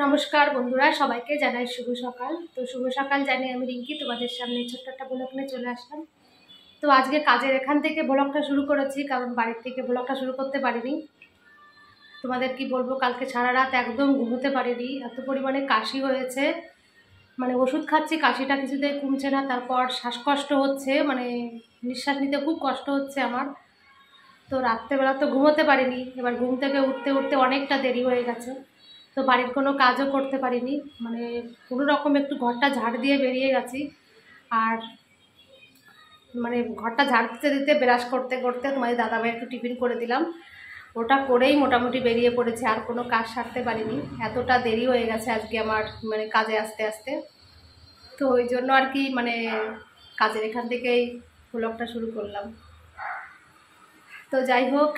নমস্কার বন্ধুরা, সবাইকে জানাই শুভ সকাল। তো শুভ সকাল জানিয়ে আমি রিঙ্কি তোমাদের সামনে ছোট্ট একটা ব্লগ নিয়ে চলে আসলাম। তো আজকে কাজের এখান থেকে ব্লগটা শুরু করেছি, কারণ বাড়ির থেকে ব্লগটা শুরু করতে পারিনি। তোমাদের কি বলবো, কালকে সারা রাত একদম ঘুমোতে পারিনি, এত পরিমাণে কাশি হয়েছে। মানে ওষুধ খাচ্ছি, কাশিটা কিছুতেই কমছে না। তারপর শ্বাসকষ্ট হচ্ছে, মানে নিঃশ্বাস নিতে খুব কষ্ট হচ্ছে আমার। তো রাত্রেবেলা তো ঘুমোতে পারিনি, এবার ঘুম থেকে উঠতে উঠতে অনেকটা দেরি হয়ে গেছে। তো বাড়ির কোনো কাজও করতে পারিনি, মানে কোনো রকম একটু ঘরটা ঝাড় দিয়ে বেরিয়ে গেছি। আর মানে ঘরটা ঝাড় দিতে দিতে ব্রাশ করতে করতে তোমাদের দাদাভাই একটু টিফিন করে দিলাম, ওটা করেই মোটামুটি বেরিয়ে পড়েছে। আর কোনো কাজ সারতে পারিনি, এতটা দেরি হয়ে গেছে আজকে আমার, মানে কাজে আসতে আসতে। তো ওই জন্য আর কি, মানে কাজের এখান থেকেই ব্লগটা শুরু করলাম। তো যাই হোক,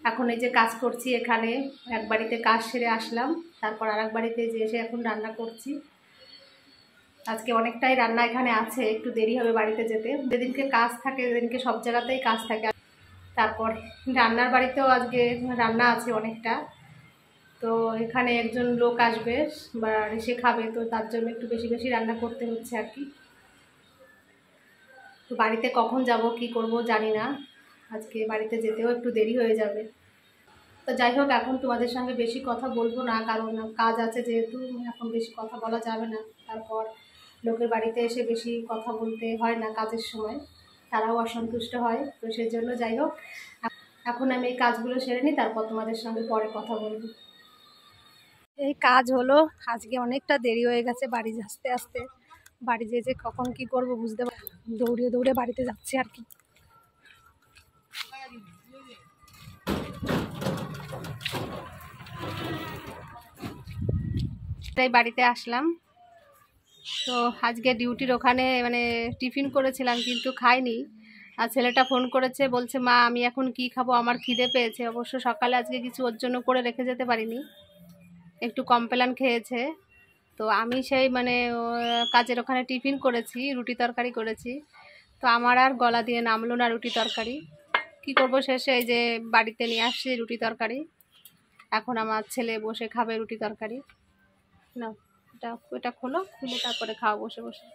এখন এই যে কাজ করছি এখানে, এক বাড়িতে কাজ সেরে আসলাম, তারপর আর এক বাড়িতে যে এসে এখন রান্না করছি। আজকে অনেকটাই রান্না এখানে আছে, একটু দেরি হবে বাড়িতে যেতে। যেদিনকে কাজ থাকে সেদিনকে সব জায়গাতেই কাজ থাকে। তারপর রান্নার বাড়িতেও আজকে রান্না আছে অনেকটা। তো এখানে একজন লোক আসবে বা এসে খাবে, তো তার জন্য একটু বেশি বেশি রান্না করতে হচ্ছে আর কি। তো বাড়িতে কখন যাব কি করব জানি না, আজকে বাড়িতে যেতেও একটু দেরি হয়ে যাবে। তো যাই হোক, এখন তোমাদের সঙ্গে বেশি কথা বলবো না, কারণ কাজ আছে যেহেতু, এখন বেশি কথা বলা যাবে না। তারপর লোকের বাড়িতে এসে বেশি কথা বলতে হয় না কাজের সময়, তারাও অসন্তুষ্ট হয়। তো সেই জন্য যাই হোক, এখন আমি এই কাজগুলো সেরে নিই, তারপর তোমাদের সঙ্গে পরে কথা বলবো। এই কাজ হলো, আজকে অনেকটা দেরি হয়ে গেছে বাড়ি আসতে আসতে। বাড়ি যেয়ে যে কখন কি করব বুঝতে পারি, দৌড়ে দৌড়ে বাড়িতে যাচ্ছি আর কি। তাই বাড়িতে আসলাম। তো আজকে ডিউটির ওখানে মানে টিফিন করেছিলাম কিন্তু খাইনি। আর ছেলেটা ফোন করেছে, বলছে মা আমি এখন কি খাবো, আমার খিদে পেয়েছে। অবশ্য সকালে আজকে কিছু ওর জন্য করে রেখে যেতে পারিনি, একটু কমপ্লেন খেয়েছে। তো আমি সেই মানে কাজের ওখানে টিফিন করেছি, রুটি তরকারি করেছি। তো আমার আর গলা দিয়ে নামলো না রুটি তরকারি। কি করব, শেষে এই যে বাড়িতে নিয়ে আসছি রুটি তরকারি। এখন আমার ছেলে বসে খাবে রুটি তরকারি। না, এটা খোলো, খুলে তারপরে খাওয়া বসে বসে।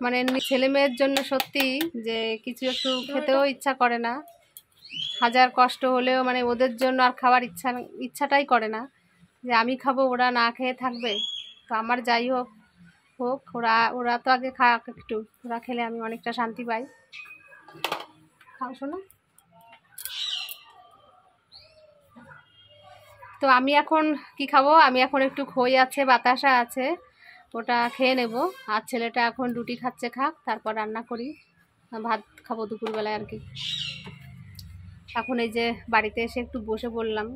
মানে ছেলে মেয়ের জন্য সত্যি যে কিছু একটু খেতেও ইচ্ছা করে না, হাজার কষ্ট হলেও মানে ওদের জন্য আর খাওয়ার ইচ্ছাটাই করে না যে আমি খাবো, ওরা না খেয়ে থাকবে। তো আমার যাই হোক হোক, ওরা ওরা তো আগে খাক একটু, ওরা খেলে আমি অনেকটা শান্তি পাই। খাও শোনো। তো আমি এখন কি খাবো, আমি এখন একটু খই আছে বাতাসা আছে, ওটা খেয়ে নেব। আর ছেলেটা এখন রুটি খাচ্ছে, খাক, তারপর রান্না করি, ভাত খাবো দুপুরবেলায় আর কি। এখন এই যে বাড়িতে এসে একটু বসে পড়লাম,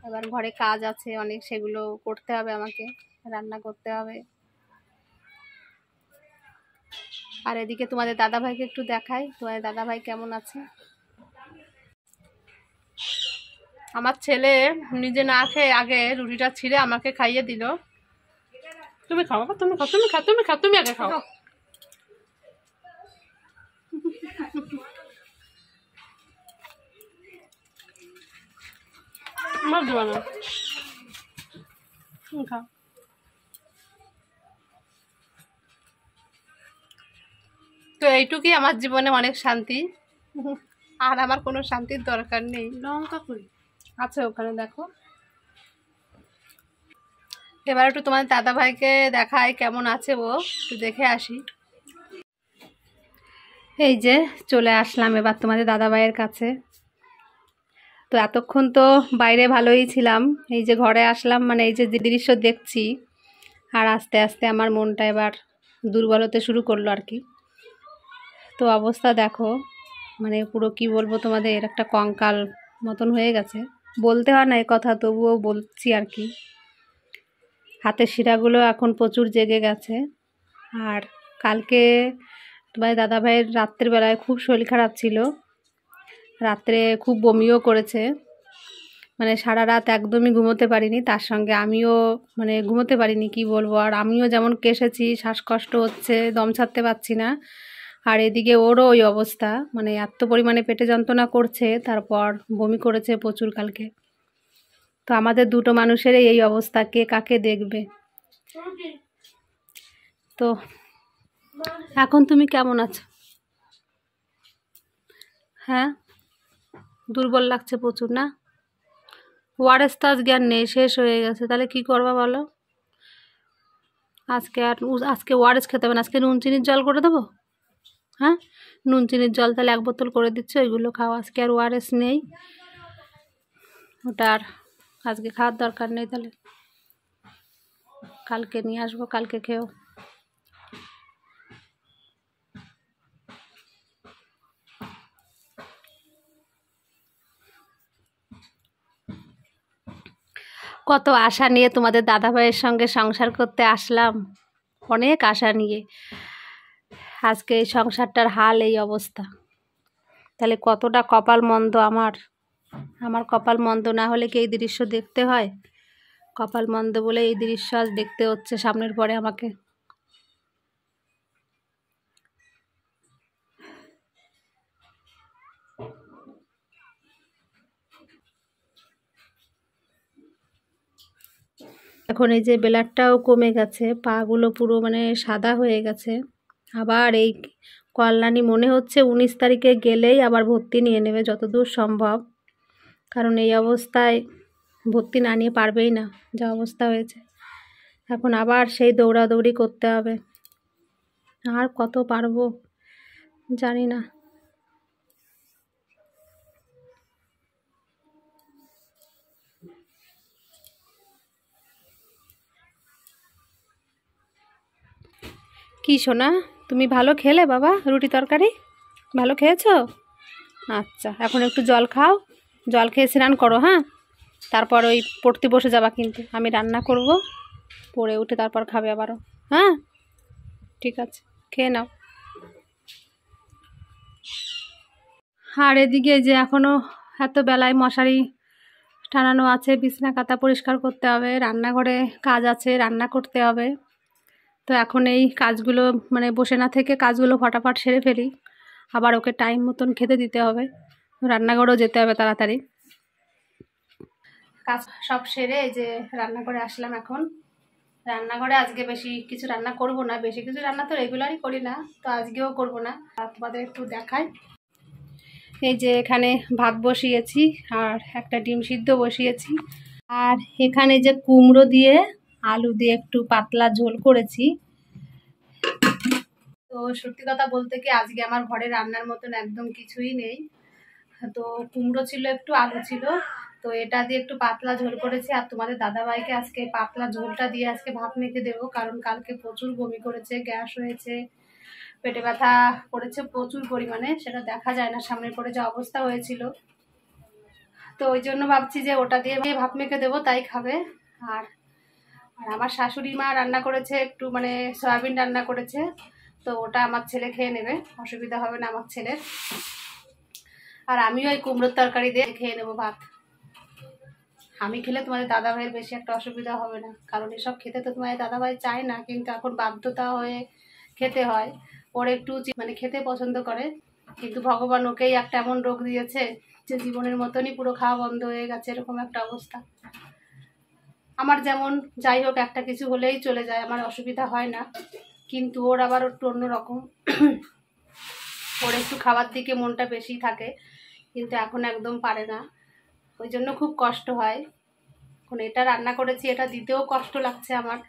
এবার ঘরে কাজ আছে অনেক, সেগুলো করতে হবে আমাকে, রান্না করতে হবে। আর এদিকে তোমাদের দাদাভাইকে একটু দেখাই, তোমাদের দাদাভাই কেমন আছে। আমার ছেলে নিজে না খেয়ে আগে রুটিটা ছিঁড়ে আমাকে খাইয়ে দিল। তুমি খাও, তুমি খাও, তুমি খাও, তুমি খাও, তুমি আগে খাও। আমার দেওয়া না, তুমি খাও। তো এইটুকুই আমার জীবনে অনেক শান্তি, আর আমার কোনো শান্তির দরকার নেই। লঙ্কা কই আছে ওখানে, দেখো। এবার একটু তোমার দাদা ভাইকে দেখাই কেমন আছে ও, একটু দেখে আসি। এই যে চলে আসলাম এবার তোমাদের দাদা ভাইয়ের কাছে। তো এতক্ষণ তো বাইরে ভালোই ছিলাম, এই যে ঘরে আসলাম, মানে এই যে দৃশ্য দেখছি, আর আস্তে আস্তে আমার মনটা এবার দুর্বল হতে শুরু করলো আর কি। তো অবস্থা দেখো, মানে পুরো কি বলবো তোমাদের, একটা কঙ্কাল মতন হয়ে গেছে। বলতে হয় না এ কথা, তবুও বলছি আর কি। হাতের শিরাগুলো এখন প্রচুর জেগে গেছে। আর কালকে তোমার দাদাভাইয়ের রাত্রের বেলায় খুব শরীর খারাপ ছিল, রাত্রে খুব বমিও করেছে, মানে সারা রাত একদমই ঘুমোতে পারিনি। তার সঙ্গে আমিও মানে ঘুমোতে পারিনি, কি বলবো। আর আমিও যেমন কেসেছি, শ্বাসকষ্ট হচ্ছে, দম ছাড়তে পারছি না। আর এদিকে ওরও ওই অবস্থা, মানে এত পরিমাণে পেটে যন্ত্রণা করছে, তারপর বমি করেছে প্রচুর কালকে। তো তো আমাদের দুটো মানুষের এই অবস্থা, কে কাকে দেখবে। তো এখন তুমি কেমন আছো? হ্যাঁ, দুর্বল লাগছে প্রচুর না? ওআরএস তো আজকে আর নেই, শেষ হয়ে গেছে, তাহলে কি করবা বলো? আজকে ওআরএস খেতে হবে না, আজকে নুন চিনির জল করে দেবো। হ্যাঁ, নুন চিনির জল তাহলে 1 বোতল করে দিচ্ছ, ওইগুলো খাও। আজকে আর ওআরএস নেই, ওটা আর আজকে খাওয়ার দরকার নেই। তাহলে কালকে নিয়ে আসবো, কালকে খেও। কত আশা নিয়ে তোমাদের দাদাভাইয়ের সঙ্গে সংসার করতে আসলাম, অনেক আশা নিয়ে। আজকে এই সংসারটার হাল এই অবস্থা, তাহলে কতটা কপাল মন্দ আমার। আমার কপাল মন্দ না হলে কি এই দৃশ্য দেখতে হয়? কপাল মন্দ বলে এই দৃশ্য আজ দেখতে হচ্ছে সামনের পরে আমাকে। এখন এই যে ব্লাডটাও কমে গেছে, পাগুলো পুরো মানে সাদা হয়ে গেছে। আবার এই কল্যাণী মনে হচ্ছে 19 তারিখে গেলেই আবার ভর্তি নিয়ে নেবে যতদূর সম্ভব, কারণ এই অবস্থায় ভর্তি না নিয়ে পারবেই না, যা অবস্থা হয়েছে। এখন আবার সেই দৌড়াদৌড়ি করতে হবে, আর কত পারবো জানি না। কি সোনা, তুমি ভালো খেলে বাবা? রুটি তরকারি ভালো খেয়েছো? আচ্ছা, এখন একটু জল খাও, জল খেয়ে স্নান করো। হ্যাঁ, তারপর ওই পড়তে বসে যাবা, কিন্তু আমি রান্না করব, পড়ে উঠে তারপর খাবে আবারও। হ্যাঁ, ঠিক আছে, খেয়ে নাও। আর এদিকে যে এখনও এত বেলায় মশারি টানানো আছে, বিছনা কাঁথা পরিষ্কার করতে হবে, রান্নাঘরে কাজ আছে, রান্না করতে হবে। তো এখন এই কাজগুলো মানে বসে না থেকে কাজগুলো ফটাফট সেরে ফেলি, আবার ওকে টাইম মতন খেতে দিতে হবে, রান্নাঘরেও যেতে হবে তাড়াতাড়ি। কাজ সব সেরে এই যে রান্নাঘরে আসলাম। এখন রান্নাঘরে আজকে বেশি কিছু রান্না করব না, বেশি কিছু রান্না তো রেগুলারই করি না, তো আজকেও করব না। আর তোমাদের একটু দেখাই, এই যে এখানে ভাত বসিয়েছি আর একটা ডিম সিদ্ধ বসিয়েছি, আর এখানে যে কুমড়ো দিয়ে আলু দিয়ে একটু পাতলা ঝোল করেছি। তো সত্যি কথা বলতে কি আজকে আমার ঘরে রান্নার মতন একদম কিছুই নেই। তো কুমড়ো ছিল, একটু আলু ছিল, তো এটা দিয়ে একটু পাতলা ঝোল করেছি। আর তোমাদের দাদাভাইকে আজকে পাতলা ঝোলটা দিয়ে আজকে ভাত মেখে দেবো, কারণ কালকে প্রচুর বমি করেছে, গ্যাস হয়েছে, পেটে ব্যথা করেছে প্রচুর পরিমাণে, সেটা দেখা যায় না, সামনে পড়ে যা অবস্থা হয়েছিল। তো ওই জন্য ভাবছি যে ওটা দিয়ে ভাত মেখে দেবো, তাই খাবে। আর আর আমার শাশুড়ি মা রান্না করেছে একটু মানে সয়াবিন রান্না করেছে, তো ওটা আমার ছেলে খেয়ে নেবে, অসুবিধা হবে না আমার ছেলের। আর আমিও ওই কুমড়োর তরকারি দিয়ে খেয়ে নেবো ভাত। আমি খেলে তোমাদের দাদাভাইয়ের বেশি একটা অসুবিধা হবে না, কারণ এসব খেতে তো তোমাদের দাদাভাই চায় না, কিন্তু এখন বাধ্যতা হয়ে খেতে হয়। ওর একটু মানে খেতে পছন্দ করে, কিন্তু ভগবান ওকেই একটা এমন রোগ দিয়েছে যে জীবনের মতনই পুরো খাওয়া বন্ধ হয়ে গেছে, এরকম একটা অবস্থা। আমার যেমন যাই হোক একটা কিছু হলেই চলে যায়, আমার অসুবিধা হয় না, কিন্তু ওর আবার একটু অন্যরকম। ওর একটু খাবার দিকে মনটা বেশি থাকে, কিন্তু এখন একদম পারে না, ওই জন্য খুব কষ্ট হয়। এখন এটা রান্না করেছি, এটা দিতেও কষ্ট লাগছে আমার,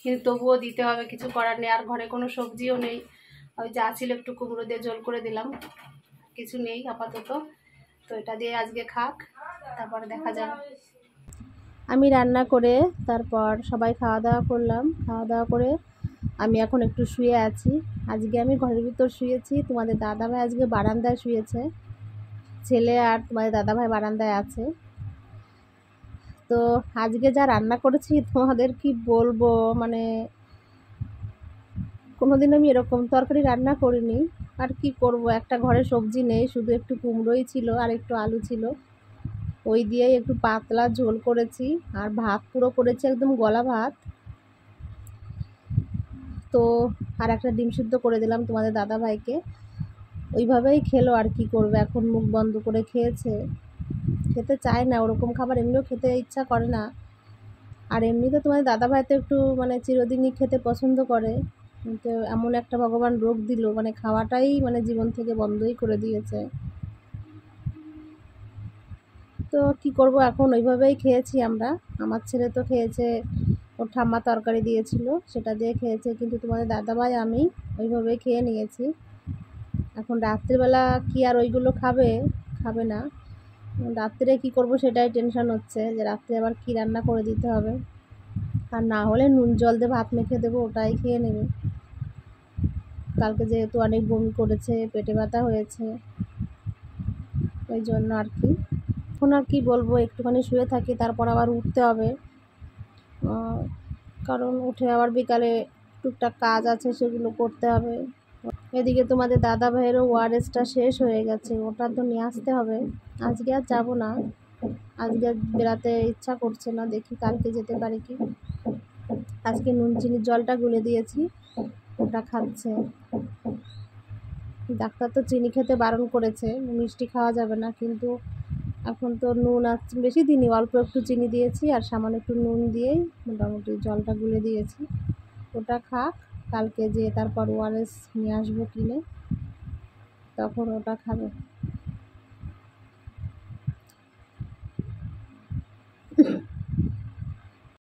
কিন্তু তবুও দিতে হবে, কিছু করার নেই। আর ঘরে কোনো সবজিও নেই, ওই যা ছিল একটু কুমড়ো দিয়ে ঝোল করে দিলাম, কিছু নেই আপাতত। তো এটা দিয়ে আজকে খাক, তারপরে দেখা যাবে। আমি রান্না করে তারপর সবাই খাওয়া দাওয়া করলাম, খাওয়া দাওয়া করে আমি এখন একটু শুয়ে আছি। আজকে আমি ঘরের ভিতর শুয়েছি, তোমাদের দাদাভাই আজকে বারান্দায় শুয়েছে, ছেলে আর তোমাদের দাদাভাই বারান্দায় আছে। তো আজকে যা রান্না করেছি তোমাদের কি বলবো, মানে কোনোদিন আমি এরকম তরকারি রান্না করিনি। আর কি করব, একটা ঘরে সবজি নেই, শুধু একটু কুমড়োই ছিল আর একটু আলু ছিল, ওই দিয়েই একটু পাতলা ঝোল করেছি। আর ভাত পুরো করেছি একদম গলা ভাত। তো আর একটা ডিম সিদ্ধ করে দিলাম তোমাদের দাদাভাইকে, ওইভাবেই খেলো। আর কি করবে, এখন মুখ বন্ধ করে খেয়েছে। খেতে চায় না, ওরকম খাবার এমনিও খেতে ইচ্ছা করে না। আর এমনিতে তোমাদের দাদাভাই তো একটু মানে চিরদিনই খেতে পছন্দ করে, কিন্তু এমন একটা ভগবান রোগ দিল, মানে খাওয়াটাই মানে জীবন থেকে বন্ধই করে দিয়েছে। তো কি করব, এখন ওইভাবেই খেয়েছি আমরা। আমার ছেলে তো খেয়েছে, ওর ঠাম্মা তরকারি দিয়েছিল সেটা দিয়ে খেয়েছে, কিন্তু তোমাদের দাদাভাই আমি ওইভাবেই খেয়ে নিয়েছি। এখন রাত্রিবেলা কি আর ওইগুলো খাবে? খাবে না। রাত্রে কি করব সেটাই টেনশন হচ্ছে, যে রাত্রে আবার কি রান্না করে দিতে হবে। আর না হলে নুন জল দিয়ে ভাত মেখে দেবো, ওটাই খেয়ে নেবে। কালকে যেহেতু অনেক বমি করেছে, পেটে ব্যথা হয়েছে, ওই জন্য আর কি। এখন আর কি বলবো, একটুখানি শুয়ে থাকি, তারপর আবার উঠতে হবে। কারণ উঠে আবার বিকালে টুকটাক কাজ আছে, সেগুলো করতে হবে। এদিকে তোমাদের দাদা ভাইয়েরও ওআরএসটা শেষ হয়ে গেছে, ওটা তো নিয়ে আসতে হবে। আজকে আর যাবো না, আজকে আর বেরাতে ইচ্ছা করছে না, দেখি কালকে যেতে পারি কি। আজকে নুন চিনির জলটা গুলে দিয়েছি, ওটা খাচ্ছে। ডাক্তার তো চিনি খেতে বারণ করেছে, মিষ্টি খাওয়া যাবে না, কিন্তু এখন তো নুন বেশি দিনই, অল্প একটু চিনি দিয়েছি আর সামান্য একটু নুন দিয়েই মোটামুটি জলটা গুলে দিয়েছি। ওটা খাক, কালকে যেয়ে তারপর ওআরএস নিয়ে আসবো কিনে, তখন ওটা খাবে।